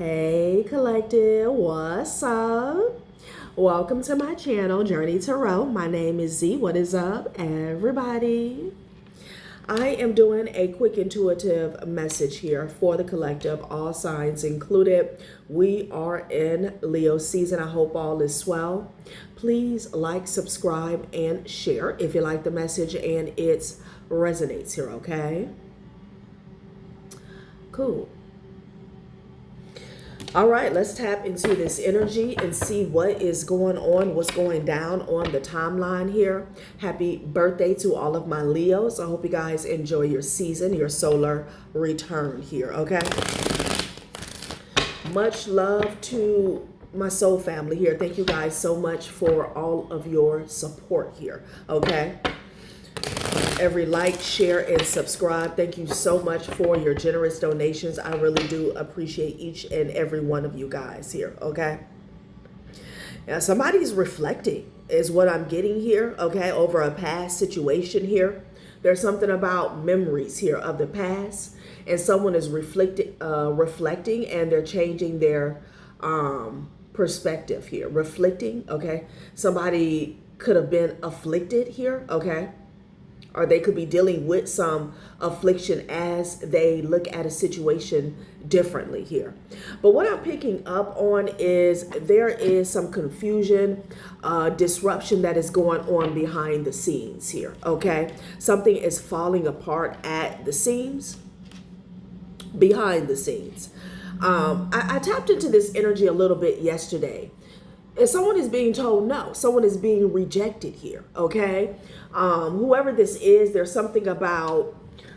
Hey collective, what's up? Welcome to my channel, Journey Tarot. My name is Z. What is up, everybody? I am doing a quick intuitive message here for the collective, all signs included. We are in Leo season. I hope all is well. Please like, subscribe, and share if you like the message and it resonates here, okay? Cool. All right, let's tap into this energy and see what is going on, what's going down on the timeline here. Happy birthday to all of my Leos. I hope you guys enjoy your season, your solar return here, okay? Much love to my soul family here. Thank you guys so much for all of your support here, okay? Every like, share, and subscribe. Thank you so much for your generous donations. I really do appreciate each and every one of you guys here, okay? Now, somebody's reflecting is what I'm getting here, okay, over a past situation here. There's something about memories here of the past, and someone is reflecting and they're changing their perspective here. Reflecting, okay? Somebody could have been afflicted here, okay? Or they could be dealing with some affliction as they look at a situation differently here. But what I'm picking up on is there is some confusion, disruption that is going on behind the scenes here, okay? Something is falling apart at the seams, behind the scenes. I tapped into this energy a little bit yesterday. And someone is being told no. Someone is being rejected here, okay? Whoever this is, there's something about,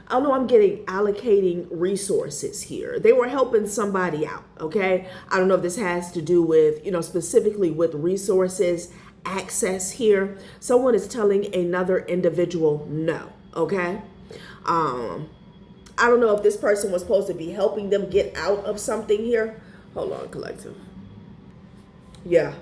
I don't know, I'm getting allocating resources here. They were helping somebody out, okay? I don't know if this has to do with, specifically with resources, access here. Someone is telling another individual no, okay? I don't know if this person was supposed to be helping them get out of something here. Hold on, collective. Yeah.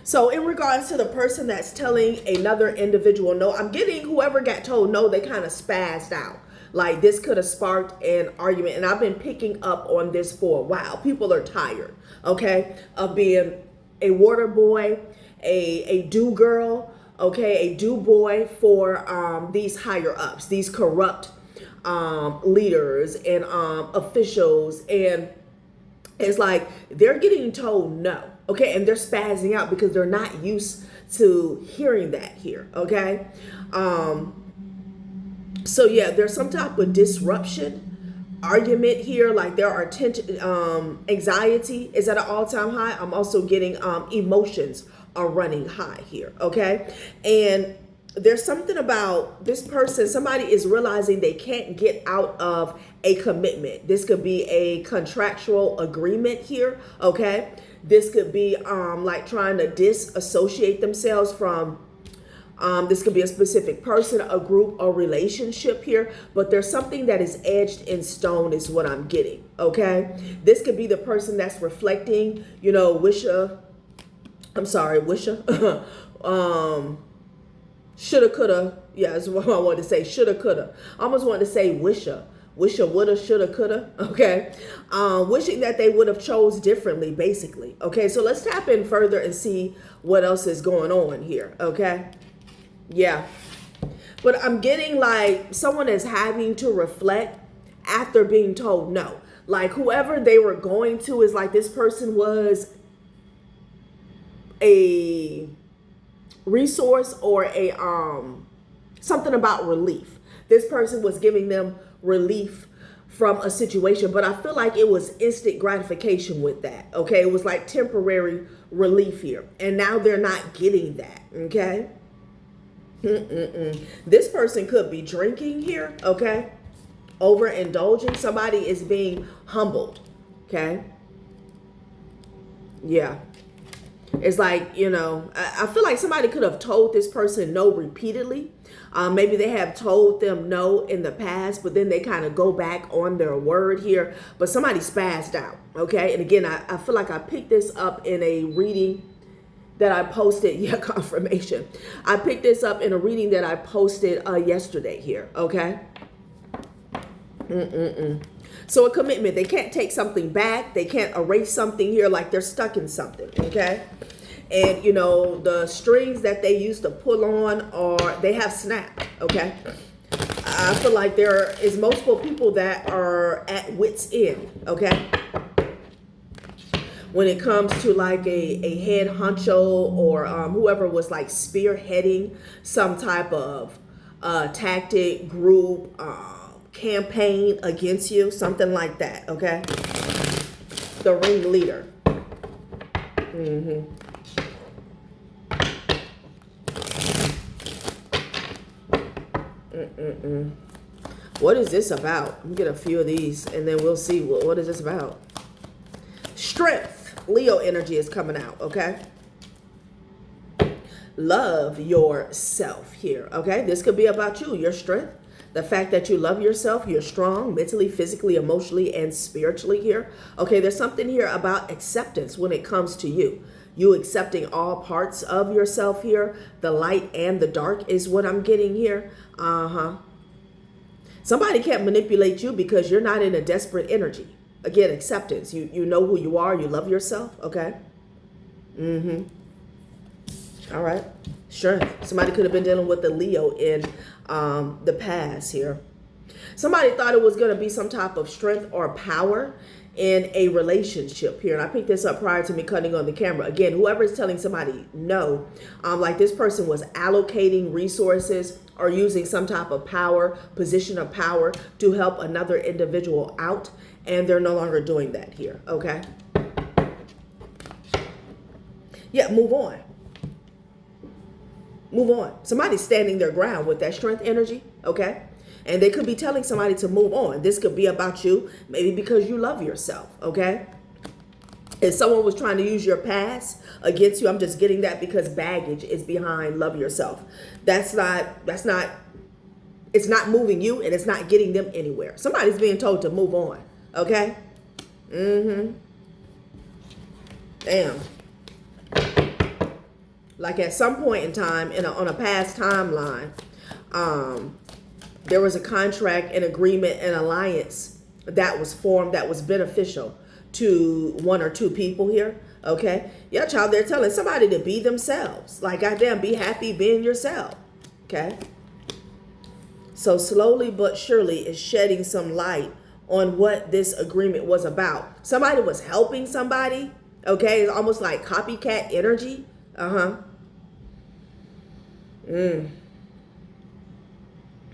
So in regards to the person that's telling another individual no, I'm getting whoever got told no, they kind of spazzed out. Like this could have sparked an argument. And I've been picking up on this for a while. People are tired, okay, of being a water boy, a do girl, okay, a do boy for these higher ups, these corrupt leaders and officials. And it's like they're getting told no. Okay, and they're spazzing out because they're not used to hearing that here, okay? So yeah, there's some type of disruption, argument here, like there are tension, anxiety is at an all-time high. I'm also getting emotions are running high here, okay? And there's something about this person, somebody is realizing they can't get out of a commitment. This could be a contractual agreement here, okay? This could be like trying to disassociate themselves from, this could be a specific person, a group, a relationship here, but there's something that is etched in stone is what I'm getting, okay? This could be the person that's reflecting, shoulda, coulda. Yeah, that's what I wanted to say. Shoulda, coulda. I almost wanted to say wisha, woulda, shoulda, coulda. Okay. Wishing that they would have chose differently, basically. Okay. So let's tap in further and see what else is going on here. Okay. Yeah. But I'm getting like someone is having to reflect after being told no. Like whoever they were going to is like this person was a resource or a something about relief. This person was giving them relief from a situation, but I feel like it was instant gratification with that, okay? It was like temporary relief here, and now they're not getting that, okay? This person could be drinking here, okay? Overindulging. Somebody is being humbled, okay? Yeah. It's like, I feel like somebody could have told this person no repeatedly. Maybe they have told them no in the past, but then they kind of go back on their word here. But somebody spazzed out, okay? And again, I feel like I picked this up in a reading that I posted. Yeah, confirmation. I picked this up in a reading that I posted yesterday here, okay? So a commitment, they can't take something back. They can't erase something here, like they're stuck in something, okay? And, you know, the strings that they used to pull on they have snapped, okay? I feel like there is multiple people that are at wit's end, okay? When it comes to like a head honcho or whoever was like spearheading some type of tactic, group, campaign against you, something like that, okay? The ringleader. What is this about? Let me get a few of these and then we'll see what is this about. Strength. Leo energy is coming out, okay? Love yourself here, okay? This could be about you, your strength. The fact that you love yourself, you're strong mentally, physically, emotionally, and spiritually here. Okay, there's something here about acceptance when it comes to you. You accepting all parts of yourself here. The light and the dark is what I'm getting here. Somebody can't manipulate you because you're not in a desperate energy. Again, acceptance. You know who you are. You love yourself. Okay. All right. Strength. Somebody could have been dealing with the Leo in the past here. Somebody thought it was going to be some type of strength or power in a relationship here. And I picked this up prior to me cutting on the camera. Again, whoever is telling somebody no, like this person was allocating resources or using some type of power, position of power to help another individual out. And they're no longer doing that here, okay? Yeah, move on. Move on. Somebody's standing their ground with that strength energy, okay? And they could be telling somebody to move on. This could be about you, maybe because you love yourself, okay? If someone was trying to use your past against you, I'm just getting that because baggage is behind love yourself. It's not moving you and it's not getting them anywhere. Somebody's being told to move on. Okay? Damn. Like at some point in time, on a past timeline, there was a contract, an agreement, an alliance that was formed that was beneficial to one or two people here. Okay? Yeah, child, they're telling somebody to be themselves. Like, goddamn, be happy being yourself. Okay? So slowly but surely it's shedding some light on what this agreement was about. Somebody was helping somebody, okay? It's almost like copycat energy.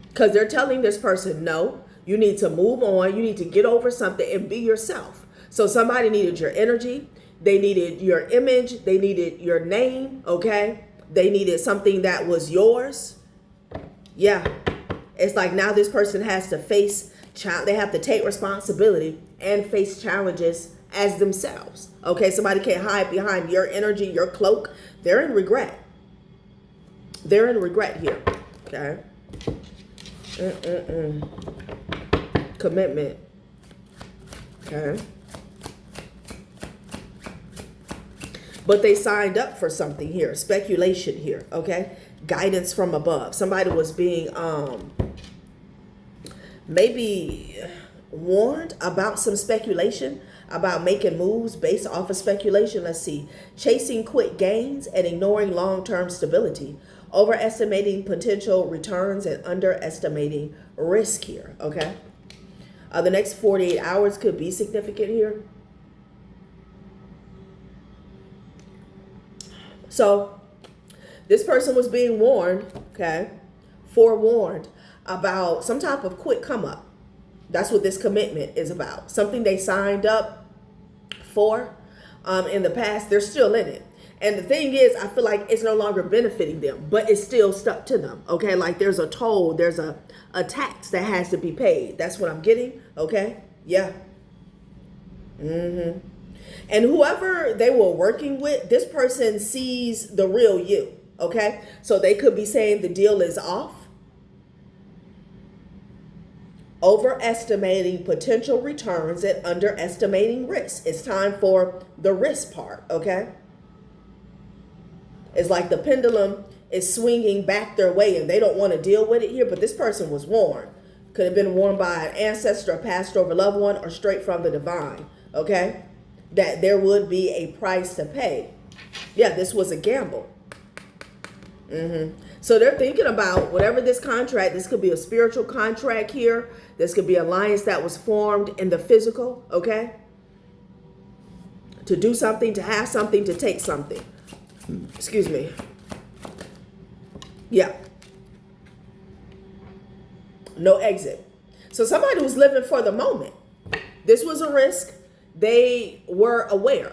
Because they're telling this person, no, you need to move on. You need to get over something and be yourself. So somebody needed your energy. They needed your image. They needed your name, okay? They needed something that was yours. Yeah. It's like now this person has to they have to take responsibility and face challenges as themselves. Okay, somebody can't hide behind your energy, your cloak. They're in regret. They're in regret here. Okay. Commitment. Okay. But they signed up for something here. Speculation here. Okay. Guidance from above. Somebody was being maybe warned about some speculation, about making moves based off of speculation. Let's see. Chasing quick gains and ignoring long-term stability. Overestimating potential returns and underestimating risk here. Okay. The next 48 hours could be significant here. So this person was being warned, okay, forewarned about some type of quick come up. That's what this commitment is about. Something they signed up for in the past, they're still in it. And the thing is, I feel like it's no longer benefiting them, but it's still stuck to them, okay? Like there's a toll, there's a tax that has to be paid. That's what I'm getting, okay? Yeah. And whoever they were working with, this person sees the real you, okay? So they could be saying the deal is off. Overestimating potential returns and underestimating risk. It's time for the risk part, okay? It's like the pendulum is swinging back their way and they don't want to deal with it here, but this person was warned. Could have been worn by an ancestor, a pastor, or a loved one, or straight from the divine. Okay? That there would be a price to pay. Yeah, this was a gamble. So they're thinking about whatever this contract, this could be a spiritual contract here. This could be an alliance that was formed in the physical, okay? To do something, to have something, to take something. Excuse me. Yeah. No exit. So somebody was living for the moment. This was a risk. They were aware.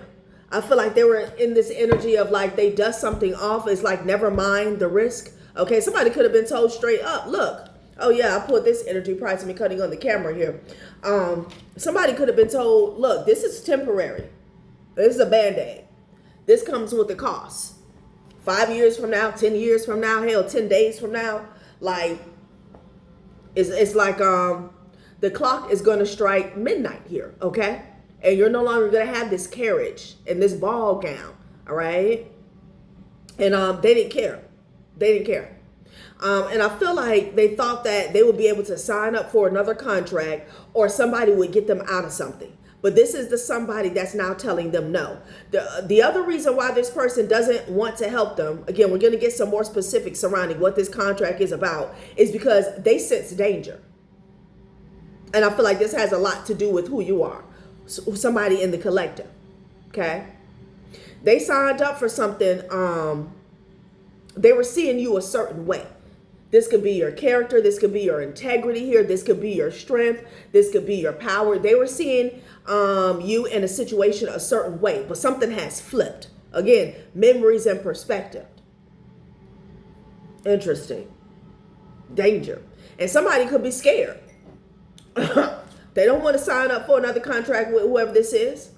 I feel like they were in this energy of like they dust something off. It's like, never mind the risk. Okay, somebody could have been told straight up, look, oh yeah, I put this energy prior to me cutting on the camera here. Somebody could have been told, look, this is temporary. This is a Band-Aid. This comes with a cost. 5 years from now, 10 years from now, hell, 10 days from now, like, it's like the clock is going to strike midnight here, okay? And you're no longer going to have this carriage and this ball gown, all right? And they didn't care. They didn't care. And I feel like they thought that they would be able to sign up for another contract or somebody would get them out of something. But this is the somebody that's now telling them no. The other reason why this person doesn't want to help them, again, we're going to get some more specifics surrounding what this contract is about, is because they sense danger. And I feel like this has a lot to do with who you are. Somebody in the collective, okay? They signed up for something. They were seeing you a certain way. This could be your character. This could be your integrity here. This could be your strength. This could be your power. They were seeing you in a situation a certain way, but something has flipped. Again, memories and perspective. Interesting. Danger. And somebody could be scared. They don't want to sign up for another contract with whoever this is.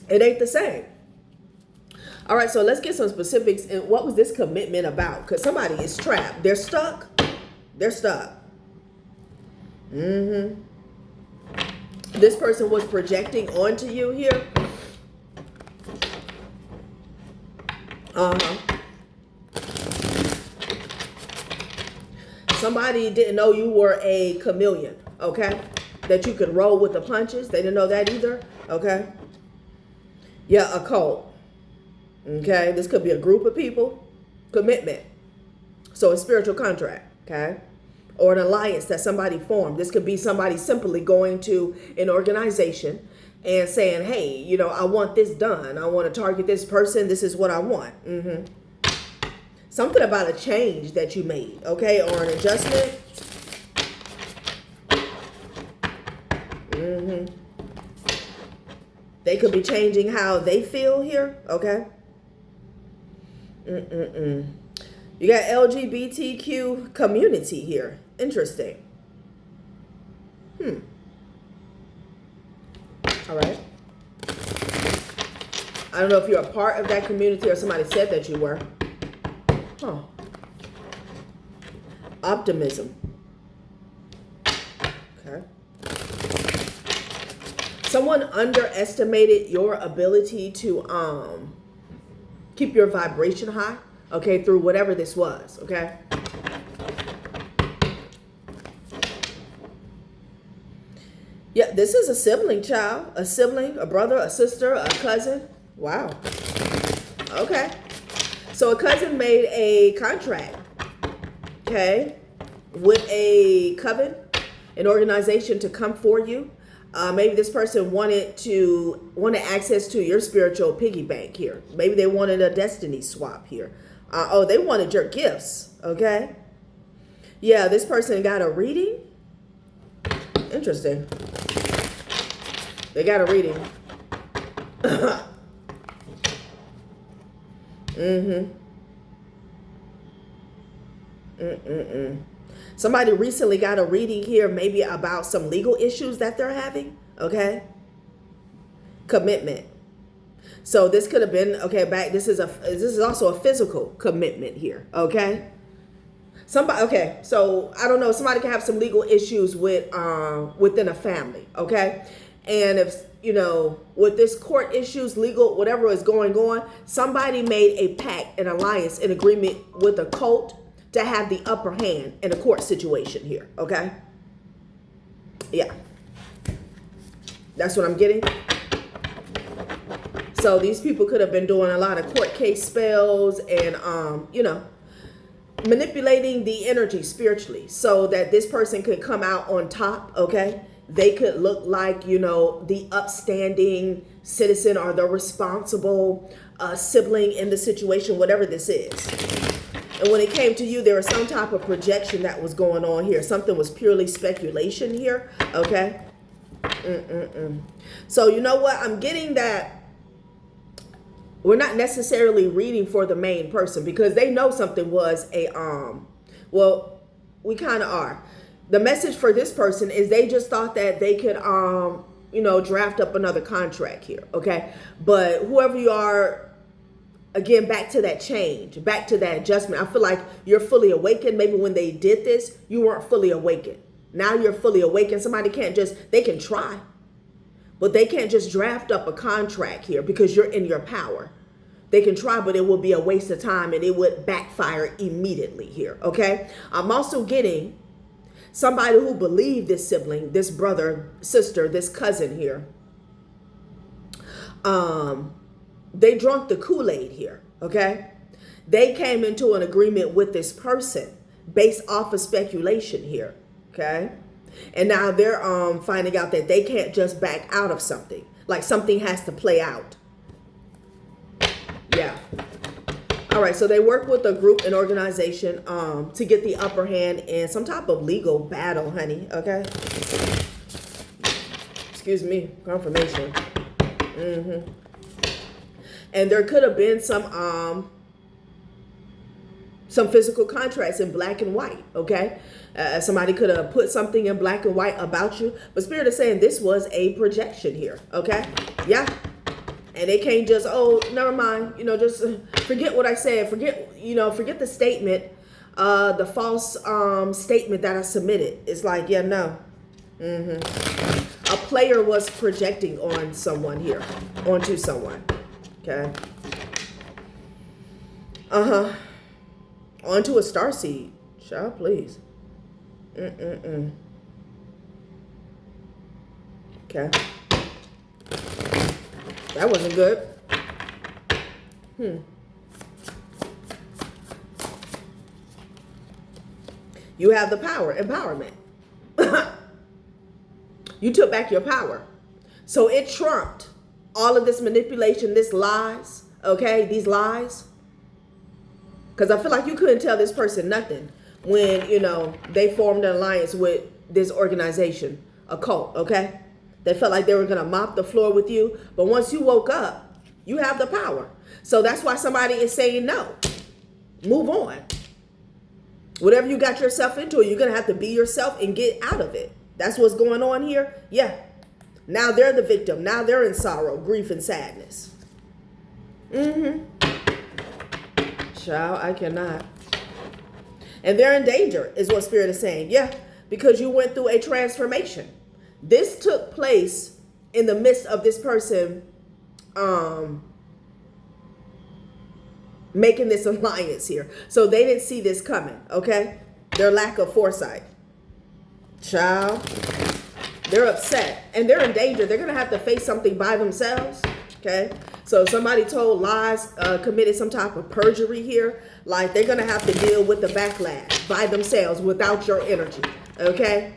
It ain't the same. All right, so let's get some specifics. And what was this commitment about? Because somebody is trapped. They're stuck. They're stuck. This person was projecting onto you here. Somebody didn't know you were a chameleon, okay? That you could roll with the punches. They didn't know that either, okay? Yeah, a cult. Okay, this could be a group of people. Commitment. So a spiritual contract, okay? Or an alliance that somebody formed. This could be somebody simply going to an organization and saying, hey, you know, I want this done. I want to target this person. This is what I want. Something about a change that you made, okay? Or an adjustment. They could be changing how they feel here, okay? You got LGBTQ community here. Interesting. All right. I don't know if you're a part of that community or somebody said that you were. Optimism. Okay. Someone underestimated your ability to keep your vibration high, okay, through whatever this was, okay? Yeah, this is a sibling, child. A sibling, a brother, a sister, a cousin. Wow. Okay. So a cousin made a contract, okay, with a coven, an organization to come for you. Maybe this person wanted access to your spiritual piggy bank here. Maybe they wanted a destiny swap here. They wanted your gifts, okay? Yeah, this person got a reading. Interesting. They got a reading. Somebody recently got a reading here, maybe about some legal issues that they're having, okay? Commitment. So this could have been, okay, this is also a physical commitment here, okay? Okay, so I don't know, somebody can have some legal issues with within a family, okay? And if, you know, with this court issues, legal, whatever is going on, somebody made a pact, an alliance, an agreement with a cult to have the upper hand in a court situation here, okay? Yeah. That's what I'm getting. So these people could have been doing a lot of court case spells and, you know, manipulating the energy spiritually so that this person could come out on top, okay? They could look like, you know, the upstanding citizen or the responsible sibling in the situation, whatever this is. And when it came to you, there was some type of projection that was going on here. Something was purely speculation here, okay? So you know what? I'm getting that we're not necessarily reading for the main person because they know something was a, well, we kind of are. The message for this person is they just thought that they could, you know, draft up another contract here, okay? But whoever you are, again, back to that change, back to that adjustment. I feel like you're fully awakened. Maybe when they did this, you weren't fully awakened. Now you're fully awakened. Somebody can't just, they can try, but they can't just draft up a contract here because you're in your power. They can try, but it will be a waste of time and it would backfire immediately here, okay? I'm also getting somebody who believed this sibling, this brother, sister, this cousin here. They drunk the Kool-Aid here, okay? They came into an agreement with this person based off of speculation here, okay? And now they're finding out that they can't just back out of something. Like something has to play out. Yeah. All right, so they work with a group and organization to get the upper hand in some type of legal battle, honey, okay? Excuse me, confirmation. And there could have been some physical contracts in black and white, okay? Somebody could have put something in black and white about you, but Spirit is saying this was a projection here, okay? Yeah. And they can't just, oh, never mind, you know, just forget what I said, forget the statement, the false statement that I submitted. It's like, yeah, no. A player was projecting on someone here, onto someone, okay? Onto a starseed. Child, please. Okay. That wasn't good. You have the power, empowerment. You took back your power. So it trumped all of this manipulation, this lies, okay? These lies. Because I feel like you couldn't tell this person nothing when, you know, they formed an alliance with this organization, a cult, okay? They felt like they were going to mop the floor with you. But once you woke up, you have the power. So that's why somebody is saying no. Move on. Whatever you got yourself into, you're going to have to be yourself and get out of it. That's what's going on here. Yeah. Now they're the victim. Now they're in sorrow, grief, and sadness. Child, I cannot. And they're in danger, is what Spirit is saying. Yeah, because you went through a transformation. This took place in the midst of this person making this alliance here. So they didn't see this coming, okay? Their lack of foresight. Child, they're upset and they're in danger. They're going to have to face something by themselves, okay? So somebody told lies, committed some type of perjury here. Like they're going to have to deal with the backlash by themselves without your energy, okay?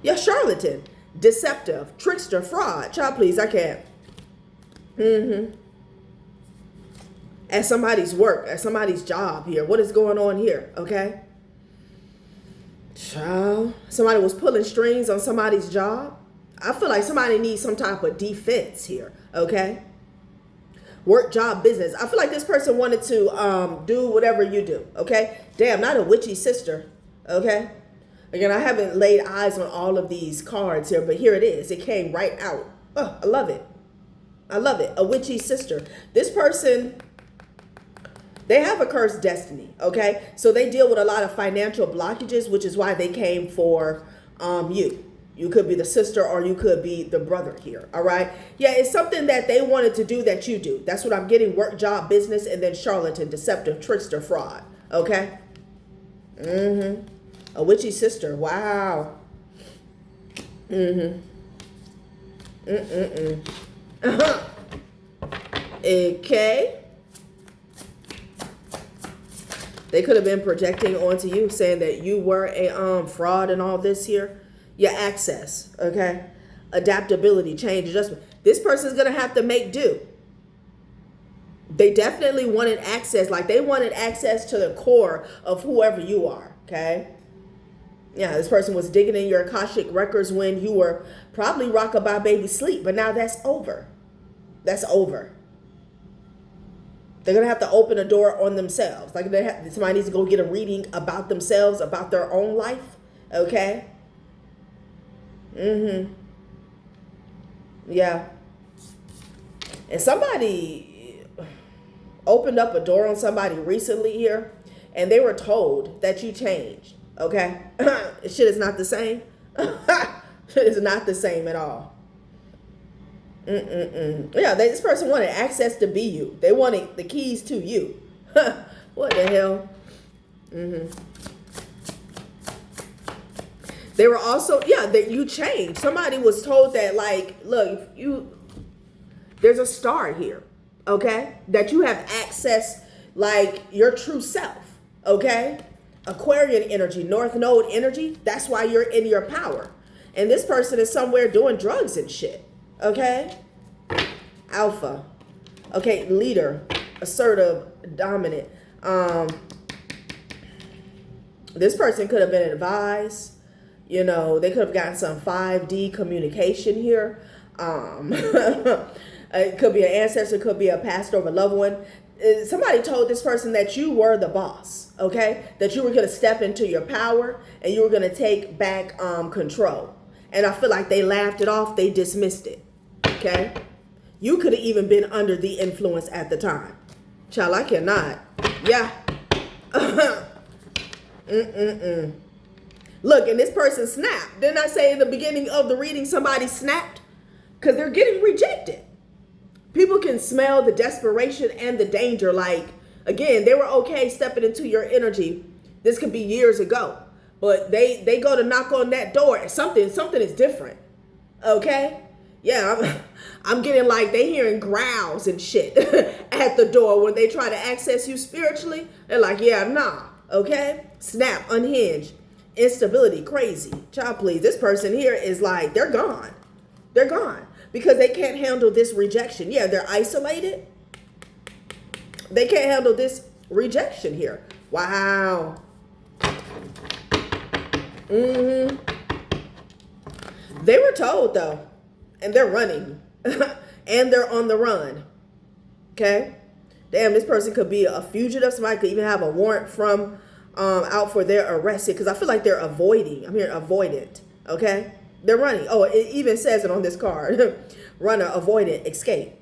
Yeah, charlatan, deceptive, trickster, fraud. Child, please, I can't. At somebody's work, at somebody's job here. What is going on here, okay? Child, somebody was pulling strings on somebody's job. I feel like somebody needs some type of defense here, okay? Work, job, business. I feel like this person wanted to do whatever you do, okay? Damn, not a witchy sister, okay? Again, I haven't laid eyes on all of these cards here, but here it is. It came right out. Oh, I love it. I love it. A witchy sister. This person, they have a cursed destiny, okay? So they deal with a lot of financial blockages, which is why they came for you, You could be the sister or you could be the brother here. All right. Yeah, it's something that they wanted to do that you do. That's what I'm getting. Work, job, business, and then charlatan, deceptive, trickster, fraud. Okay. A witchy sister. Wow. Okay. They could have been projecting onto you, saying that you were a fraud and all this here. Your access, okay? Adaptability, change, adjustment. This person's gonna have to make do. They definitely wanted access, like they wanted access to the core of whoever you are, okay? Yeah, this person was digging in your Akashic records when you were probably rockabye baby sleep, but now that's over. That's over. They're going to have to open a door on themselves. Like somebody needs to go get a reading about themselves, about their own life. Okay? Yeah. And somebody opened up a door on somebody recently here, and they were told that you changed. Okay? Shit is not the same. Shit is not the same at all. Yeah, this person wanted access to be you. They wanted the keys to you. What the hell? They were also, that you changed. Somebody was told that, like, look, there's a star here, okay? That you have access, like, your true self, okay? Aquarian energy, North Node energy. That's why you're in your power. And this person is somewhere doing drugs and shit. Okay? Alpha. Okay, leader, assertive, dominant. This person could have been advised. You know, they could have gotten some 5D communication here. It could be an ancestor, could be a pastor or a loved one. Somebody told this person that you were the boss, okay? That you were going to step into your power and you were going to take back control. And I feel like they laughed it off. They dismissed it. Okay, you could have even been under the influence at the time. Child, I cannot. Yeah. Look, and this person snapped. Didn't I say in the beginning of the reading somebody snapped? Because they're getting rejected. People can smell the desperation and the danger. Like, again, they were okay stepping into your energy. This could be years ago. But they go to knock on that door and something is different. Okay? Yeah, I'm getting like they hearing growls and shit at the door when they try to access you spiritually. They're like, yeah, nah, okay? Snap, unhinged, instability, crazy. Child, please, this person here is like, they're gone. They're gone because they can't handle this rejection. Yeah, they're isolated. They can't handle this rejection here. Wow. They were told though. And they're running. And they're on the run. Okay? Damn, this person could be a fugitive. Somebody could even have a warrant from out for their arrest. Because I feel like they're avoiding. I'm hearing avoidant. Okay? They're running. Oh, it even says it on this card. Runner, avoidant, escape.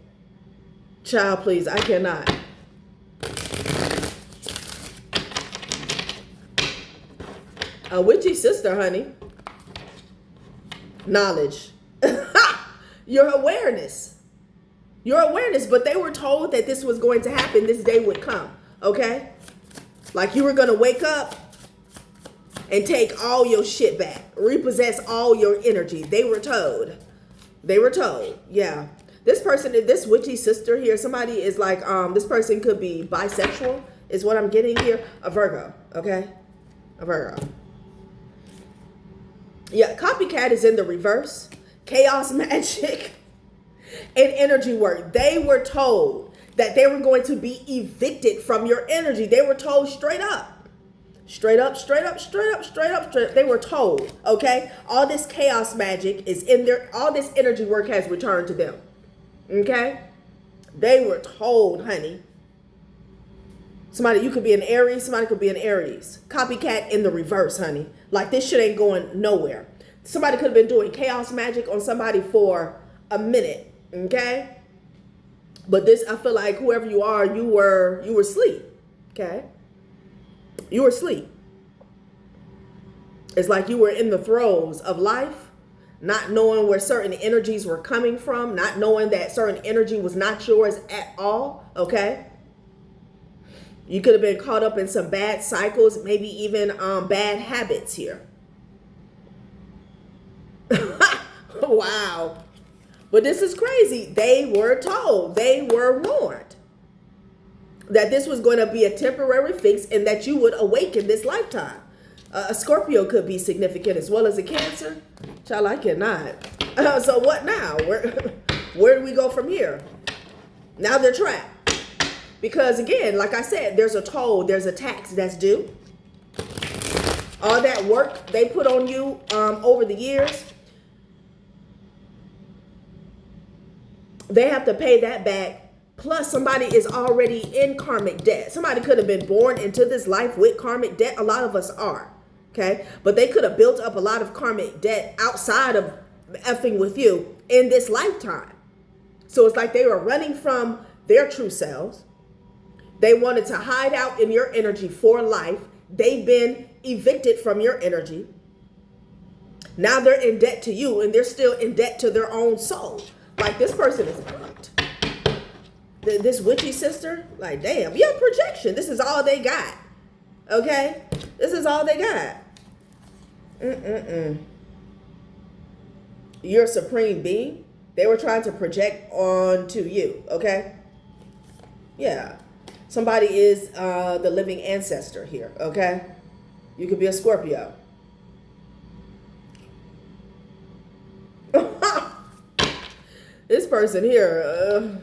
Child, please. I cannot. A witchy sister, honey. Knowledge. Your awareness, but they were told that this was going to happen. This day would come. Okay. Like you were going to wake up and take all your shit back, repossess all your energy. They were told. Yeah. This person, this witchy sister here, somebody is like, this person could be bisexual is what I'm getting here. A Virgo. Okay. A Virgo. Yeah. Copycat is in the reverse. Chaos magic and energy work. They were told that they were going to be evicted from your energy. They were told straight up. They were told, okay? All this chaos magic is in there. All this energy work has returned to them. Okay? They were told, honey. Somebody, you could be an Aries. Somebody could be an Aries. Copycat in the reverse, honey. Like this shit ain't going nowhere. Somebody could have been doing chaos magic on somebody for a minute, okay? But this, I feel like whoever you are, you were asleep, okay? You were asleep. It's like you were in the throes of life, not knowing where certain energies were coming from, not knowing that certain energy was not yours at all, okay? You could have been caught up in some bad cycles, maybe even bad habits here. Wow. But this is crazy. They were told, they were warned that this was going to be a temporary fix and that you would awaken this lifetime. A Scorpio could be significant as well as a Cancer. Child, I cannot. So what now? Where do we go from here? Now they're trapped. Because again, like I said, there's a toll, there's a tax that's due. All that work they put on you over the years, they have to pay that back. Plus, somebody is already in karmic debt. Somebody could have been born into this life with karmic debt. A lot of us are, okay? But they could have built up a lot of karmic debt outside of effing with you in this lifetime. So it's like they were running from their true selves. They wanted to hide out in your energy for life. They've been evicted from your energy. Now they're in debt to you, and they're still in debt to their own soul. Like, this person is fucked. This witchy sister, like, damn, yeah, projection. This is all they got. Okay? This is all they got. You're a supreme being. They were trying to project onto you. Okay? Yeah. Somebody is the living ancestor here. Okay? You could be a Scorpio. This person here,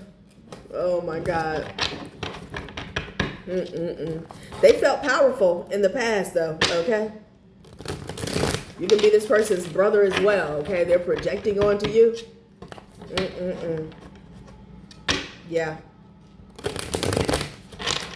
oh my God. They felt powerful in the past though, okay? You can be this person's brother as well, okay? They're projecting onto you. Yeah.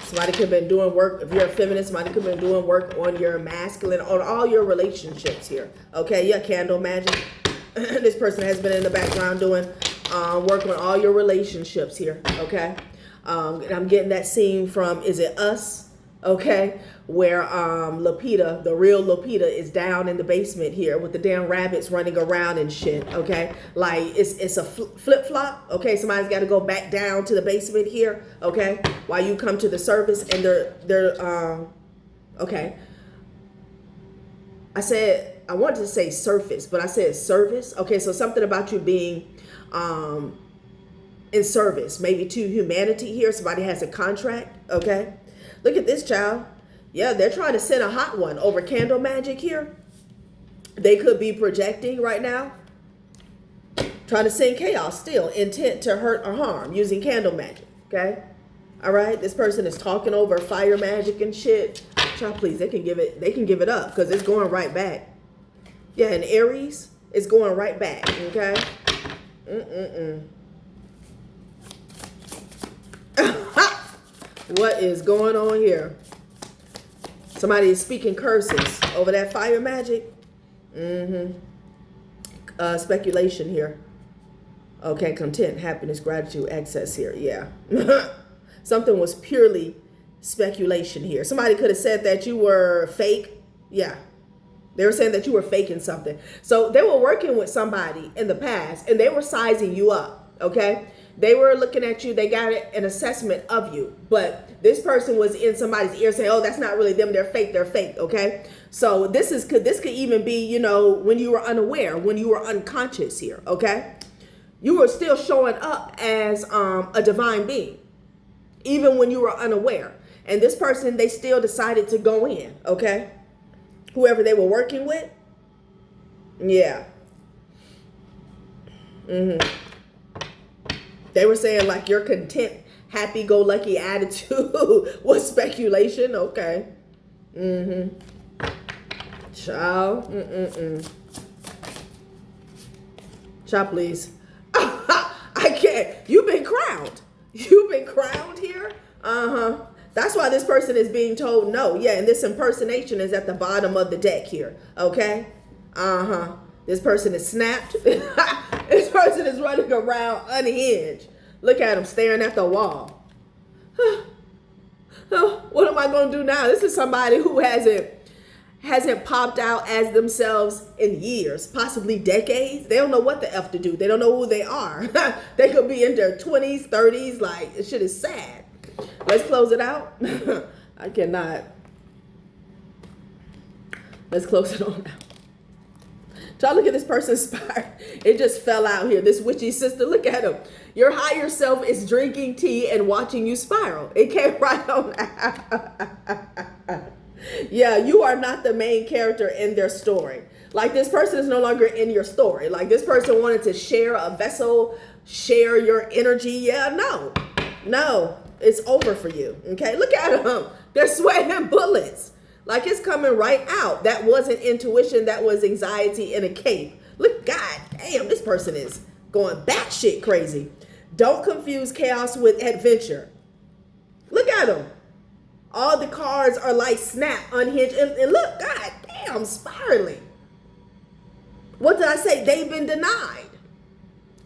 Somebody could have been doing work, if you're a feminist, somebody could have been doing work on your masculine, on all your relationships here, okay? Yeah, candle magic. This person has been in the background doing work on all your relationships here, okay? And I'm getting that scene from, is it Us? Okay, where Lupita, the real Lupita, is down in the basement here with the damn rabbits running around and shit, okay? Like, it's a flip-flop, okay? Somebody's got to go back down to the basement here, okay? While you come to the surface, and they're okay. I wanted to say surface, but I said service. Okay, so something about you being in service, maybe to humanity here. Somebody has a contract, okay? Look at this, child. Yeah, they're trying to send a hot one over candle magic here. They could be projecting right now. Trying to send chaos still, intent to hurt or harm using candle magic, okay? All right, this person is talking over fire magic and shit. Child, please, they can give it up because it's going right back. Yeah, and Aries is going right back, okay? What is going on here? Somebody is speaking curses over that fire magic. Speculation here. Okay, content, happiness, gratitude, access here. Yeah. Something was purely speculation here. Somebody could have said that you were fake. Yeah. They were saying that you were faking something. So they were working with somebody in the past and they were sizing you up. Okay. They were looking at you. They got an assessment of you. But this person was in somebody's ear saying, oh, that's not really them. They're fake. They're fake. Okay. So this could even be, you know, when you were unaware, when you were unconscious here. Okay. You were still showing up as a divine being, even when you were unaware. And this person, they still decided to go in. Okay. Whoever they were working with. Yeah. They were saying like your content, happy-go-lucky attitude was speculation. Okay. Child. Child, please. I can't. You've been crowned. You've been crowned here. That's why this person is being told no. Yeah, and this impersonation is at the bottom of the deck here. Okay? This person is snapped. This person is running around unhinged. Look at him staring at the wall. What am I going to do now? This is somebody who hasn't hasn't popped out as themselves in years, possibly decades. They don't know what the F to do. They don't know who they are. They could be in their 20s, 30s. Like, this shit is sad. Let's close it out. I cannot. Let's close it on out. Try to look at this person's spiral. It just fell out here. This witchy sister, look at him. Your higher self is drinking tea and watching you spiral. It came right on out. Yeah, you are not the main character in their story. Like, this person is no longer in your story. Like, this person wanted to share a vessel, share your energy. Yeah, no, it's over for you. Okay, look at them. They're sweating bullets. Like, it's coming right out. That wasn't intuition. That was anxiety in a cape. Look, God damn, this person is going batshit crazy. Don't confuse chaos with adventure. Look at them. All the cards are like snap, unhinged, and look, God damn, spiraling. What did I say? They've been denied.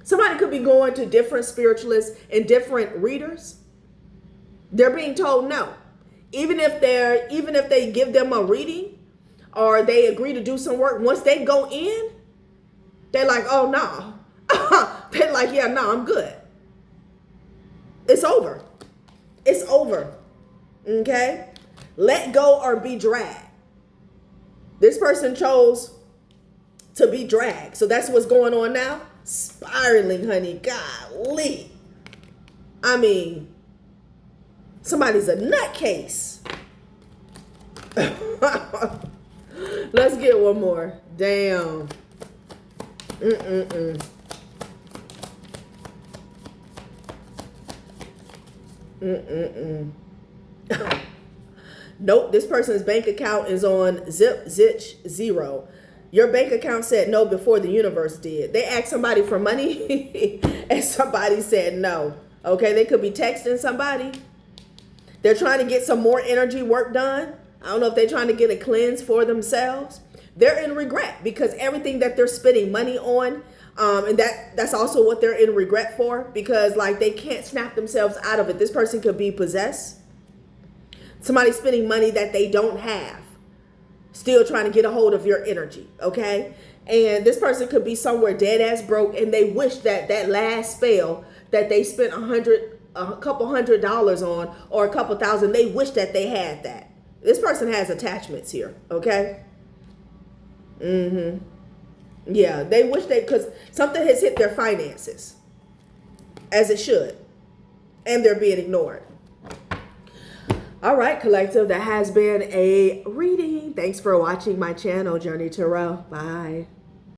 Somebody could be going to different spiritualists and different readers. They're being told no. Even if they give them a reading or they agree to do some work, once they go in, they're like, oh no. They're like, yeah, no, I'm good. It's over. It's over. Okay? Let go or be dragged. This person chose to be dragged. So that's what's going on now. Spiraling, honey. Golly. I mean, somebody's a nutcase. Let's get one more. Damn. Nope, this person's bank account is on zitch 0. Your bank account said no before the universe did. They asked somebody for money and somebody said no. Okay, they could be texting somebody. They're trying to get some more energy work done. I don't know if they're trying to get a cleanse for themselves. They're in regret because everything that they're spending money on, and that's also what they're in regret for, because like they can't snap themselves out of it. This person could be possessed. Somebody spending money that they don't have, still trying to get a hold of your energy, okay? And this person could be somewhere dead ass broke, and they wish that that last spell that they spent a couple $100 on, or a couple thousand, they wish that they had that. This person has attachments here, okay? Yeah, they wish because something has hit their finances, as it should, and they're being ignored. All right, collective, that has been a reading. Thanks for watching my channel, Journey Tarot. Bye.